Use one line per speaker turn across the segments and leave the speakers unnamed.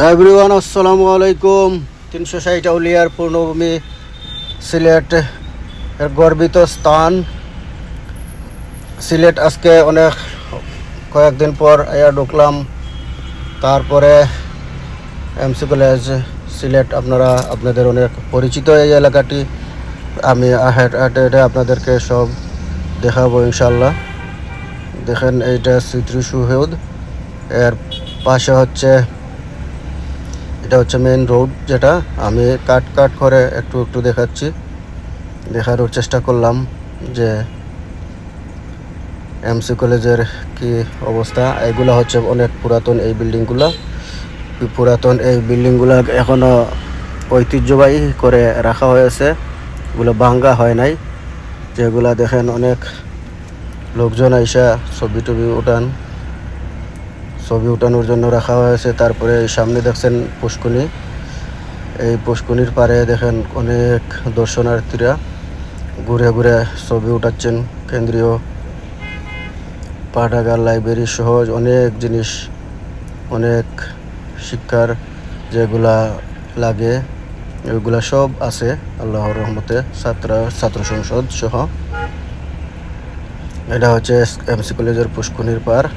Everyone, আসসালামু আলাইকুম। 360 আউলিয়ার পূর্ণভূমি সিলেট এর গর্বিত স্থান। সিলেট আজকে অনেক কয়েকদিন পর আয়া ঢুকলাম। তারপরে এমসি কলেজ সিলেট আপনাদের অনেক পরিচিত এই এলাকাটি। আমি হেঁটে আপনাদেরকে সব দেখাবো ইনশাল্লাহ। দেখেন, এইটা স্মৃতি সুহৃদ। এর পাশে এটা হচ্ছে মেন রোড, যেটা আমি কাট করে একটু একটু দেখানোর চেষ্টা করলাম যে এমসি কলেজের কি অবস্থা। এগুলো হচ্ছে অনেক পুরাতন এই বিল্ডিংগুলো এখনো ঐতিহ্যবাহী করে রাখা হয়েছে। এগুলো ভাঙ্গা হয় নাই। যেগুলা দেখেন, অনেক লোকজন আইসা ছবি উঠানোর জন্য রাখা হয়েছে। তারপরে সামনে দেখছেন পুষ্কুনি। এই পুষ্কুনির পাড়ে দেখেন অনেক দর্শনার্থীরা ঘুরে ঘুরে ছবি উঠাচ্ছেন। কেন্দ্রীয় পাঠাগার, লাইব্রেরি সহ অনেক জিনিস, অনেক শিক্ষার যেগুলা লাগে ওইগুলা সব আছে আল্লাহর রহমতে। ছাত্র সংসদ সহ। এটা হচ্ছে এমসি কলেজের পুষ্কুনির পাড়।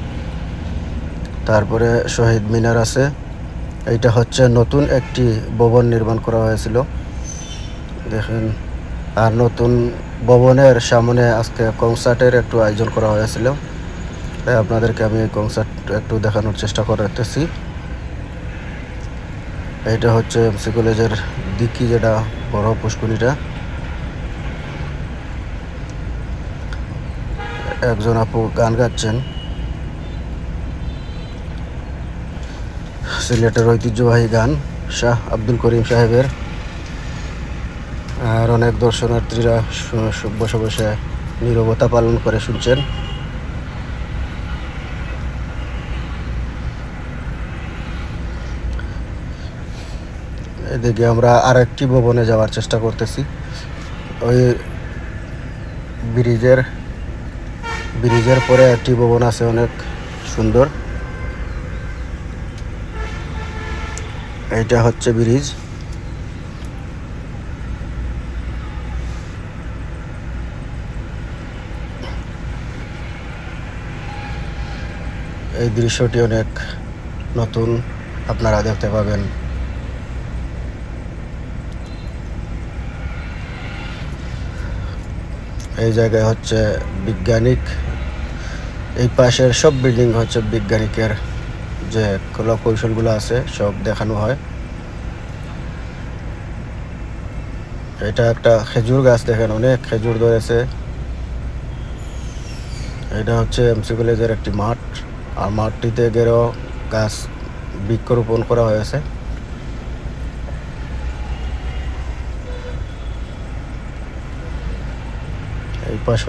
তারপরে শহীদ মিনার আছে। এইটা হচ্ছে নতুন একটি ভবন নির্মাণ করা হয়েছিল, দেখেন। আর নতুন ভবনের সামনে আজকে কনসার্টের একটু আয়োজন করা হয়েছিল, তাই আপনাদেরকে আমি এই কনসার্ট একটু দেখানোর চেষ্টা করতেছি। এইটা হচ্ছে এমসি কলেজের দিকি, যেটা বড় পুষ্কুনিটা। একজন আপু গান গাচ্ছেন সিলেটের ঐতিহ্যবাহী গান শাহ আব্দুল করিম সাহেবের। আর অনেক দর্শনার্থীরা বসে বসে নীরবতা পালন করে শুনছেন। এদিকে আমরা আরেকটি ভবনে যাওয়ার চেষ্টা করতেছি। ওই ব্রিজের পরে একটি ভবন আছে, অনেক সুন্দর। এইটা হচ্ছে ব্রিজ। এই দৃশ্যটি অনেক নতুন, আপনারা দেখতে পাবেন। এই জায়গায় হচ্ছে বিজ্ঞানিক, এই পাশের সব বিল্ডিং হচ্ছে বিজ্ঞানিকের যে কলা কৌশলগুলো আছে সব দেখানো হয়। এটা একটা খেজুর গাছ, দেখেন অনেক খেজুর ধরেছে। এটা হচ্ছে এমসি কলেজের একটি মাঠ, আর মাঠটিতে গাছ বৃক্ষরোপণ করা হয়েছে। এই পাশে